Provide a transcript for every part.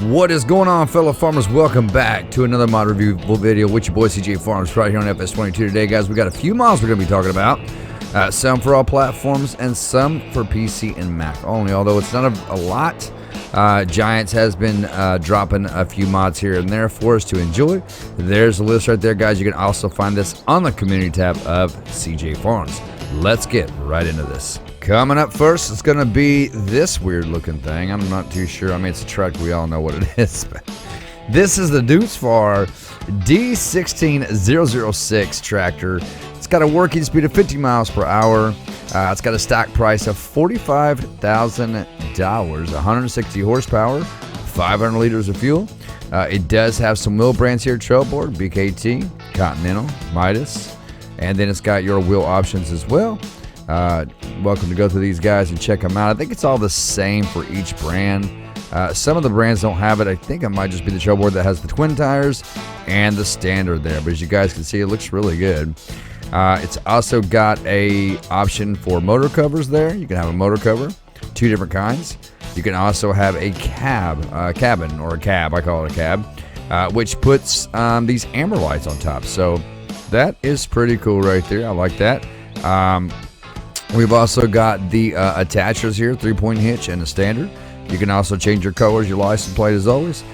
What is going on, fellow farmers? Welcome back to another mod review video with your boy CJ Farms right here on FS22 today, guys. We got a few mods we're going to be talking about. Some for all platforms and some for PC and Mac only, although it's not a lot. Giants has been dropping a few mods here and there for us to enjoy. There's a list right there, guys. You can also find this on the community tab of CJ Farms. Let's get right into this. Coming up first, it's going to be this weird looking thing. I'm not too sure. I mean, it's a truck. We all know what it is. But this is the Deucefar D16006 tractor. It's got a working speed of 50 miles per hour. It's got a stock price of $45,000, 160 horsepower, 500 liters of fuel. It does have some wheel brands here: Trailboard, BKT, Continental, Midas, and then it's got your wheel options as well. Welcome to go through these guys and check them out. I think it's all the same for each brand. Some of the brands don't have it. I think it might just be the Trailboard that has the twin tires and the standard there. But as you guys can see, it looks really good. It's also got a option for motor covers there. You can have a motor cover, two different kinds. You can also have a cabin, or a cab. I call it a cab, which puts these amber lights on top. So that is pretty cool right there. I like that. We've also got the attachers here, 3-point hitch and a standard. You can also change your colors, your license plate as always.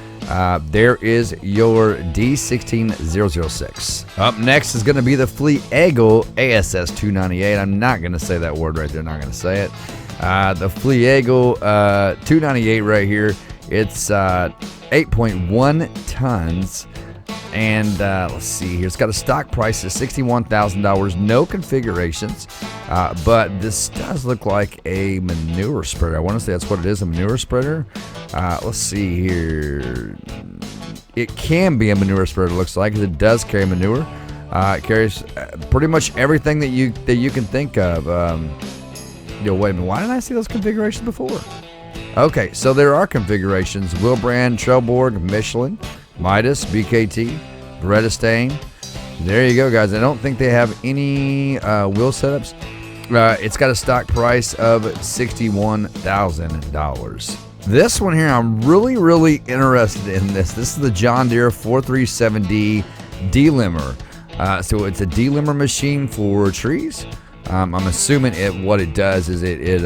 There is your D16006. Up next is going to be the Fleagle ASS298. I'm not going to say that word right there. Not going to say it. The Fleagle 298 right here. It's 8.1 tons. And let's see here. It's got a stock price of $61,000. No configurations. But this does look like a manure spreader. I want to say that's what it is, a manure spreader. Let's see here. It can be a manure spreader, it looks like, because it does carry manure. It carries pretty much everything that you can think of. Wait a minute. Why didn't I see those configurations before? Okay, so there are configurations: wheel brand, Trailboard, Michelin, Midas, BKT, Beretta Stain. There you go, guys. I don't think they have any wheel setups. It's got a stock price of $61,000. This one here, I'm really interested in this. This is the John Deere 437D delimber. So it's a delimber machine for trees. I'm assuming what it does is it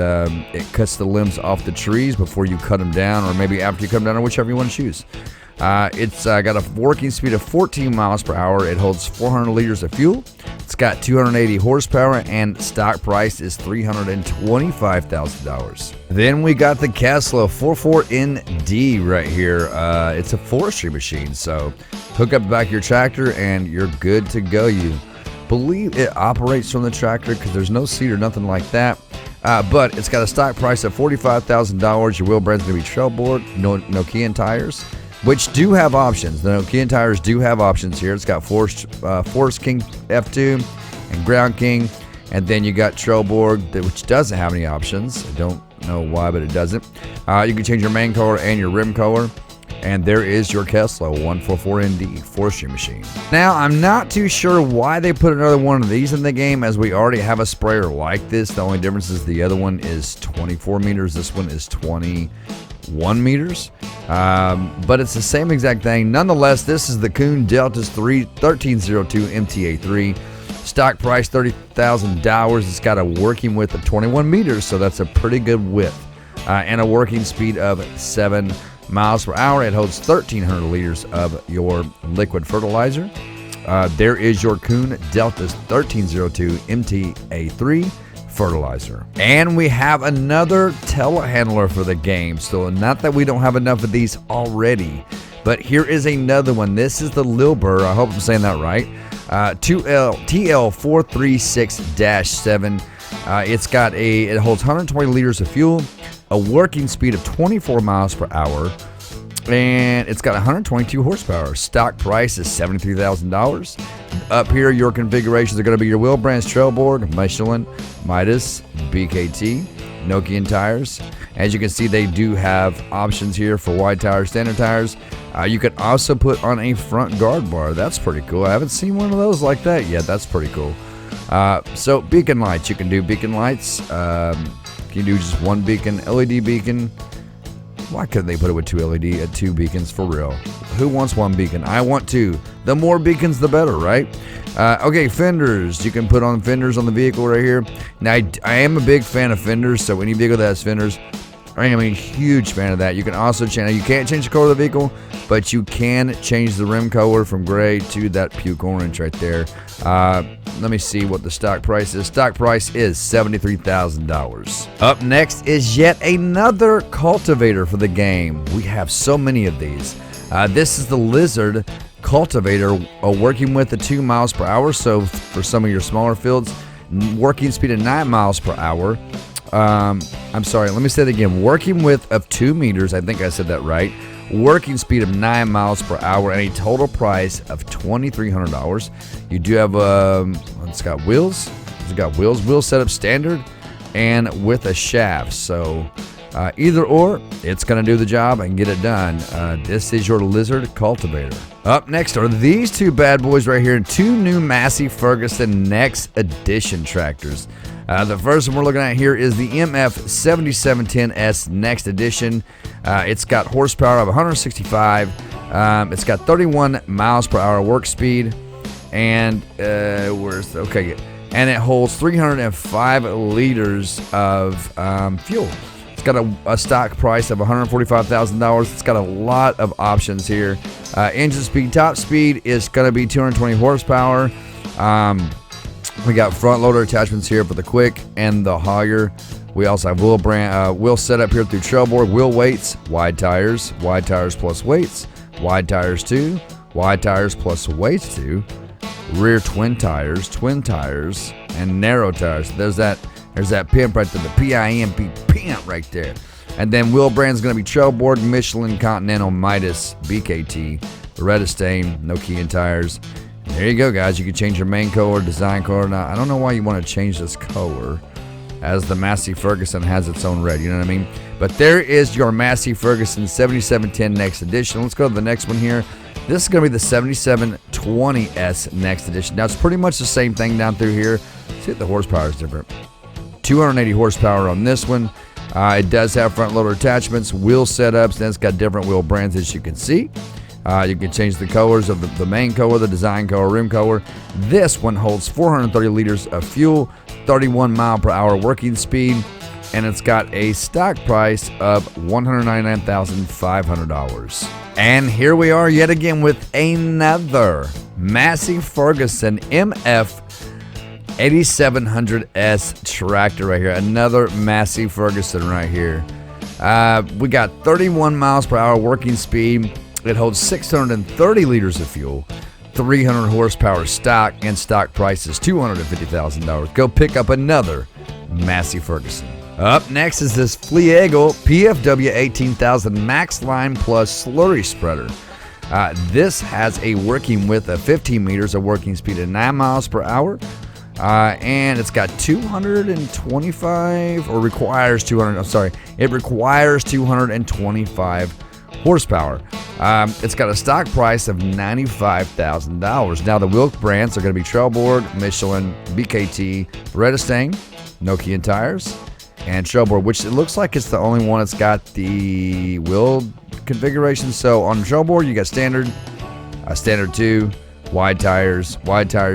cuts the limbs off the trees before you cut them down, or maybe after you cut them down, or whichever you want to choose. It's got a working speed of 14 miles per hour. It holds 400 liters of fuel. It's got 280 horsepower, and stock price is $325,000. Then we got the Caslo 44ND right here. It's a forestry machine, so hook up the back of your tractor and you're good to go. You believe it operates from the tractor because there's no seat or nothing like that. But it's got a stock price of $45,000. Your wheel brand's going to be Trailboard, Nokian tires, which do have options. The Nokian tires do have options here. It's got Forest King F2 and Ground King. And then you got Trailboard, which doesn't have any options. I don't know why, but it doesn't. You can change your main color and your rim color. And there is your Caslo 144ND forestry machine. Now, I'm not too sure why they put another one of these in the game, as we already have a sprayer like this. The only difference is the other one is 24 meters. This one is 21 meters. But it's the same exact thing. Nonetheless, this is the Kuhn Deltas 1302 MTA3. Stock price $30,000. It's got a working width of 21 meters, so that's a pretty good width. And a working speed of 7 miles per hour. It holds 1,300 liters of your liquid fertilizer. There is your Kuhn Deltas 1302 MTA3 fertilizer. And we have another telehandler for the game. So not that we don't have enough of these already, but here is another one. This is the Lilbur, I hope I'm saying that right, TL436-7. It holds 120 liters of fuel, a working speed of 24 miles per hour, and it's got 122 horsepower. Stock price is $73,000. Up here, your configurations are going to be your wheel brands: Trailboard, Michelin, Midas, BKT, Nokian tires. As you can see, they do have options here for wide tires, standard tires. You can also put on a front guard bar. That's pretty cool. I haven't seen one of those like that yet. That's pretty cool. So beacon lights, you can do beacon lights. You can do just one beacon, LED beacon. Why couldn't they put it with 2 LED, 2 beacons for real? Who wants 1 beacon? I want 2. The more beacons, the better, right? Okay, fenders. You can put on fenders on the vehicle right here. Now, I am a big fan of fenders, so any vehicle that has fenders, I am a huge fan of that. You can also change, you can't change the color of the vehicle, but you can change the rim color from gray to that puke orange right there. Let me see what the stock price is. Stock price is $73,000. Up next is yet another cultivator for the game. We have so many of these. This is the Lizard cultivator, working with the 2 miles per hour. So for some of your smaller fields, working speed of 9 miles per hour. I'm sorry, let me say that again. Working width of 2 meters, I think I said that right. Working speed of 9 miles per hour and a total price of $2,300. You do have it's got wheels. It's got wheel setup standard and with a shaft. So either or, it's gonna do the job and get it done. This is your Lizard cultivator. Up next are these 2 bad boys right here. 2 new Massey Ferguson Next Edition tractors. The first one we're looking at here is the FS22 Next Edition. It's got horsepower of 165. It's got 31 miles per hour work speed, and and it holds 305 liters of fuel. It's got a stock price of $145,000. It's got a lot of options here. Engine speed, top speed is going to be 220 horsepower. We got front loader attachments here for the quick and the hauler. We also have wheel setup here through trailboard, wheel weights, wide tires plus weights, wide tires 2, wide tires plus weights 2, rear twin tires, and narrow tires. There's that pimp right there, the PIMP pimp right there. And then wheel brand's going to be trailboard, Michelin, Continental, Midas, BKT, Beretta Stain, no key in tires. There you go, guys. You can change your main color, design color. Now, I don't know why you want to change this color, as the Massey Ferguson has its own red, you know what I mean? But there is your Massey Ferguson 7710 Next Edition. Let's go to the next one here. This is going to be the 7720S Next Edition. Now, it's pretty much the same thing down through here. See if the horsepower is different. 280 horsepower on this one. It does have front loader attachments, wheel setups, and it's got different wheel brands, as you can see. You can change the colors of the main color, the design color, rim color. This one holds 430 liters of fuel, 31 mile per hour working speed, and it's got a stock price of $199,500. And here we are yet again with another Massey Ferguson MF 8700S tractor right here. Another Massey Ferguson right here. We got 31 miles per hour working speed. It holds 630 liters of fuel, 300 horsepower stock, and stock price is $250,000. Go pick up another Massey Ferguson. Up next is this Fliegl PFW 18,000 Max Line Plus Slurry Spreader. This has a working width of 15 meters, a working speed of 9 miles per hour, and it's got 225, or requires 200, I'm sorry, it requires 225 horsepower. It's got a stock price of $95,000. Now, the wheel brands are going to be Trailboard, Michelin, BKT, Beretta Stain, Nokian tires, and Trailboard, which it looks like it's the only one that's got the wheel configuration. So on Trailboard, you got standard 2, wide tires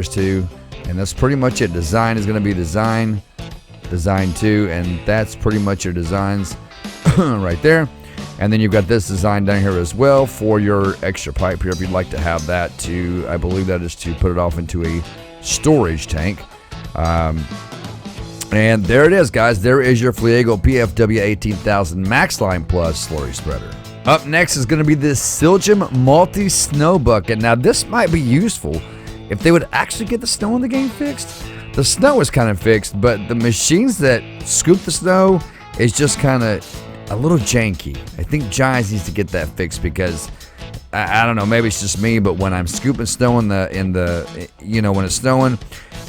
2, and that's pretty much it. Design is going to be design 2, and that's pretty much your designs right there. And then you've got this design down here as well for your extra pipe here if you'd like to have that to, I believe that is to put it off into a storage tank. And there it is, guys. There is your Fliegl PFW 18,000 Max Line Plus Slurry Spreader. Up next is going to be this Silgem Multi-Snow Bucket. Now, this might be useful if they would actually get the snow in the game fixed. The snow is kind of fixed, but the machines that scoop the snow is just kind of a little janky. I think Giants needs to get that fixed because I don't know, maybe it's just me, but when I'm scooping snow in the when it's snowing,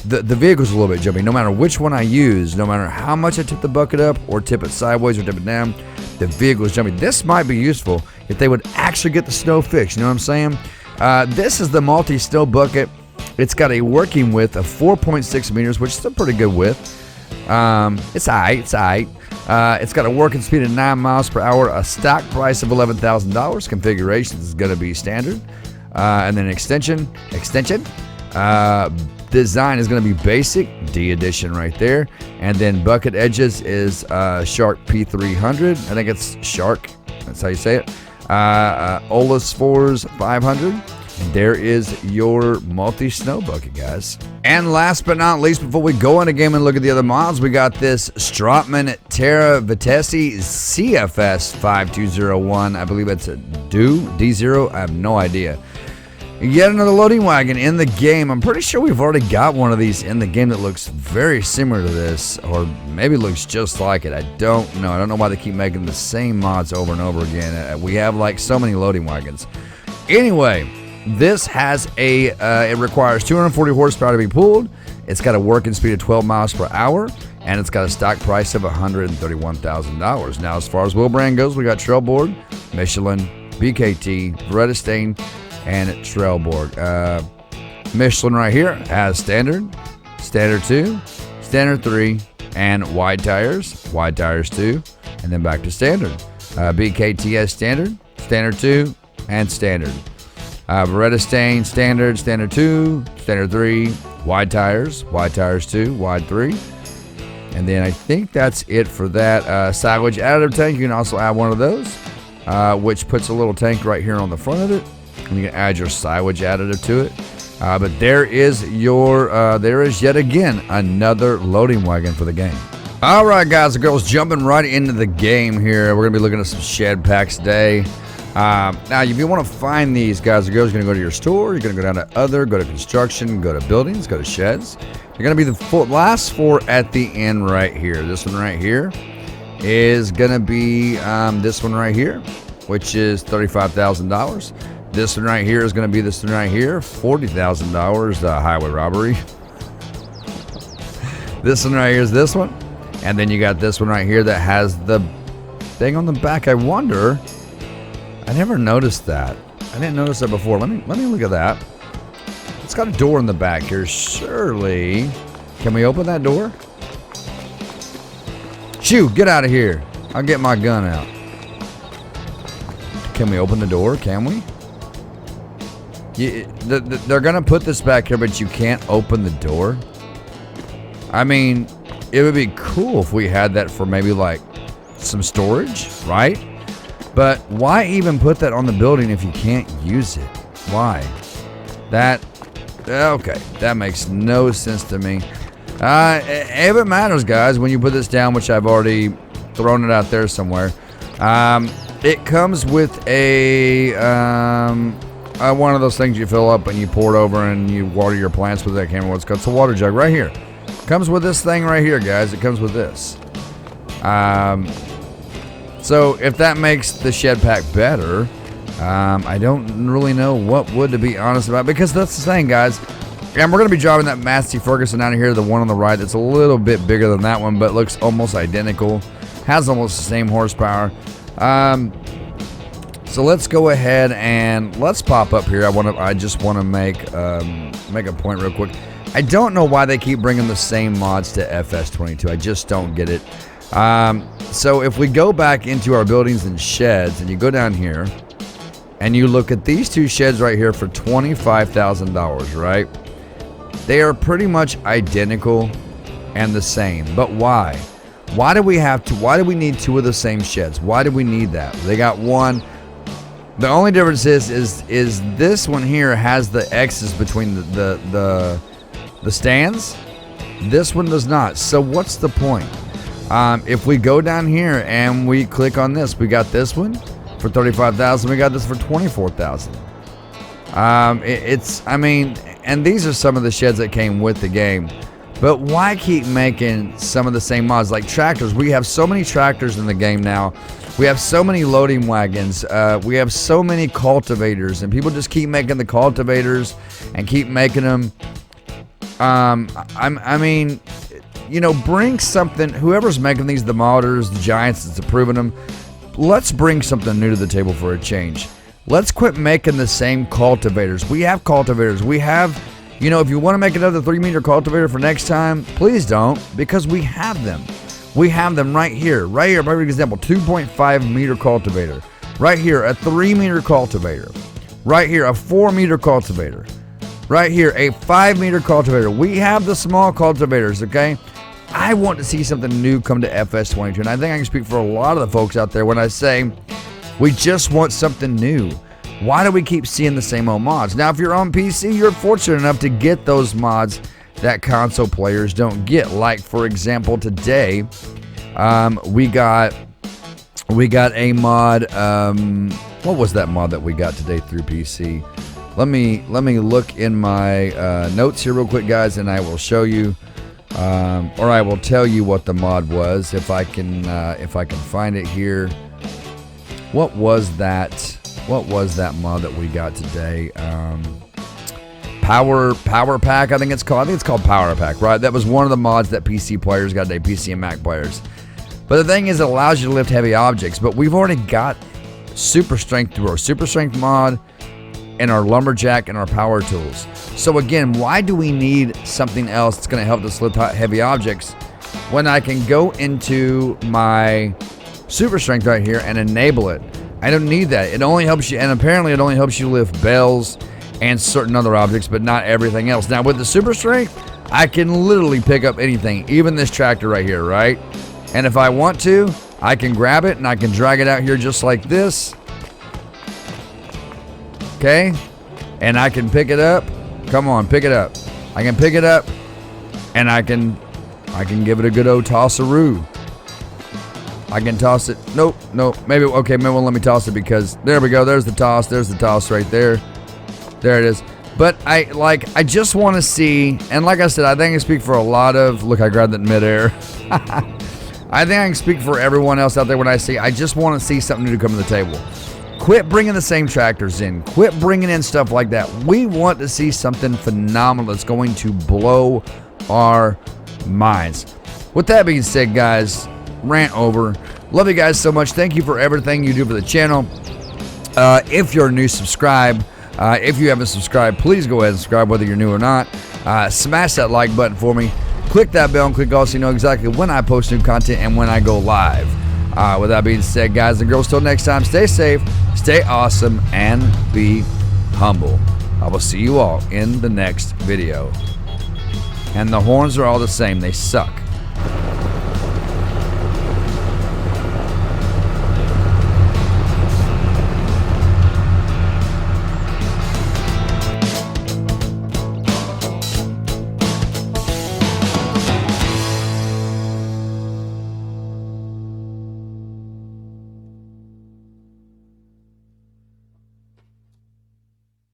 the vehicle's a little bit jumpy. No matter which one I use, no matter how much I tip the bucket up or tip it sideways or tip it down, the vehicle is jumpy. This might be useful if they would actually get the snow fixed. You know what I'm saying? This is the multi-snow bucket. It's got a working width of 4.6 meters, which is a pretty good width. It's alright. It's got a working speed of 9 miles per hour, a stock price of $11,000. Configuration is going to be standard. And then extension. Design is going to be basic, D edition right there. And then bucket edges is Shark P300. I think it's Shark. That's how you say it. Olus 4's 500. And there is your multi-snow bucket, guys. And last but not least, before we go into game and look at the other mods, we got this Stratman Terra Vitesse CFS5201. I believe it's a D0. I have no idea. Yet another loading wagon in the game. I'm pretty sure we've already got one of these in the game that looks very similar to this, or maybe looks just like it. I don't know. I don't know why they keep making the same mods over and over again. We have like so many loading wagons. Anyway, this has it requires 240 horsepower to be pulled. It's got a working speed of 12 miles per hour, and it's got a stock price of $131,000. Now, as far as wheel brand goes, we got Trailboard, Michelin, BKT, Beretta Stain, and Trailboard. Michelin right here has standard, standard 2, standard 3, and wide tires 2, and then back to standard. BKT has standard, standard 2, and standard. Beretta Stain, standard, standard 2, standard 3, wide tires 2, wide 3. And then I think that's it for that. Silage additive tank, you can also add one of those, which puts a little tank right here on the front of it. And you can add your silage additive to it. But there is yet again another loading wagon for the game. All right, guys and girls, jumping right into the game here. We're going to be looking at some shed packs today. Now, if you want to find these, guys and girls, you're going to go to your store. You're going to go down to other, go to construction, go to buildings, go to sheds. You're going to be the last 4 at the end right here. This one right here is going to be this one right here, which is $35,000. This one right here is going to be this one right here, $40,000, the highway robbery. This one right here is this one. And then you got this one right here that has the thing on the back. I wonder, I never noticed that. I didn't notice that before. Let me look at that. It's got a door in the back here. Surely, can we open that door? Shoo, get out of here. I'll get my gun out. Can we open the door? Can we? They're going to put this back here, but you can't open the door. I mean, it would be cool if we had that for maybe like some storage, right? But why even put that on the building if you can't use it? Why? Okay, that makes no sense to me. If it matters, guys, when you put this down, which I've already thrown it out there somewhere, it comes with a one of those things you fill up and you pour it over and you water your plants with. I can't remember what it's called. It's a water jug right here. Comes with this thing right here, guys. It comes with this. So if that makes the shed pack better, I don't really know what would, to be honest about, because that's the thing, guys. And we're going to be driving that Massey Ferguson down here, the one on the right that's a little bit bigger than that one, but looks almost identical. Has almost the same horsepower. So let's go ahead and let's pop up here. I just want to make a point real quick. I don't know why they keep bringing the same mods to FS22. I just don't get it. So if we go back into our buildings and sheds, and you go down here, and you look at these 2 sheds right here for $25,000, right? They are pretty much identical and the same. But why? Why do we need 2 of the same sheds? Why do we need that? They got one. The only difference is this one here has the X's between the stands. This one does not. So what's the point? If we go down here and we click on this, we got this one for $35,000. We got this for $24,000. I mean, and these are some of the sheds that came with the game. But why keep making some of the same mods? Like tractors. We have so many tractors in the game now. We have so many loading wagons. We have so many cultivators. And people just keep making the cultivators and keep making them. I mean, you know, bring something. Whoever's making these, the modders, the giants that's approving them, let's bring something new to the table for a change. Let's quit making the same cultivators. We have cultivators. We have, you know, if you want to make another 3-meter cultivator for next time, please don't, because we have them. We have them right here, for example, 2.5 meter cultivator. Right here, a 3 meter cultivator. Right here, a 4 meter cultivator. Right here, a 5 meter cultivator. We have the small cultivators, okay? I want to see something new come to FS22, and I think I can speak for a lot of the folks out there when I say we just want something new. Why do we keep seeing the same old mods? Now, if you're on PC, you're fortunate enough to get those mods that console players don't get. Like, for example, today, we got a mod. What was that mod that we got today through PC? Let me look in my notes here real quick, guys, and I will show you, or I will tell you what the mod was if I can find it here. What was that? What was that mod that we got today? Power Pack, I think it's called. I think it's called Power Pack, right? That was one of the mods that PC players got today, PC and Mac players. But the thing is, it allows you to lift heavy objects. But we've already got super strength through our super strength mod and our lumberjack and our power tools. So again, why do we need something else that's going to help us lift heavy objects when I can go into my super strength right here and enable it? I don't need that. It only helps you, and apparently it only helps you lift bells and certain other objects, but not everything else. Now with the super strength, I can literally pick up anything, even this tractor right here, right? And if I want to, I can grab it and I can drag it out here just like this. Okay? And I can pick it up. Come on, pick it up. I can pick it up and I can give it a good old toss-a-roo. I can toss it. Nope. Maybe let me toss it because there we go. There's the toss. There's the toss right there. There it is. But I just want to see, and like I said, I think I can speak for a lot of, look, I grabbed that in midair. I think I can speak for everyone else out there when I say I just want to see something new to come to the table. Quit bringing the same tractors in. Quit bringing in stuff like that. We want to see something phenomenal that's going to blow our minds. With that being said, guys, rant over. Love you guys so much. Thank you for everything you do for the channel. If you're new, subscribe. If you haven't subscribed, please go ahead and subscribe whether you're new or not. Smash that like button for me. Click that bell and click all so you know exactly when I post new content and when I go live. With that being said, guys and girls, till next time, stay safe, stay awesome, and be humble. I will see you all in the next video. And the horns are all the same. They suck.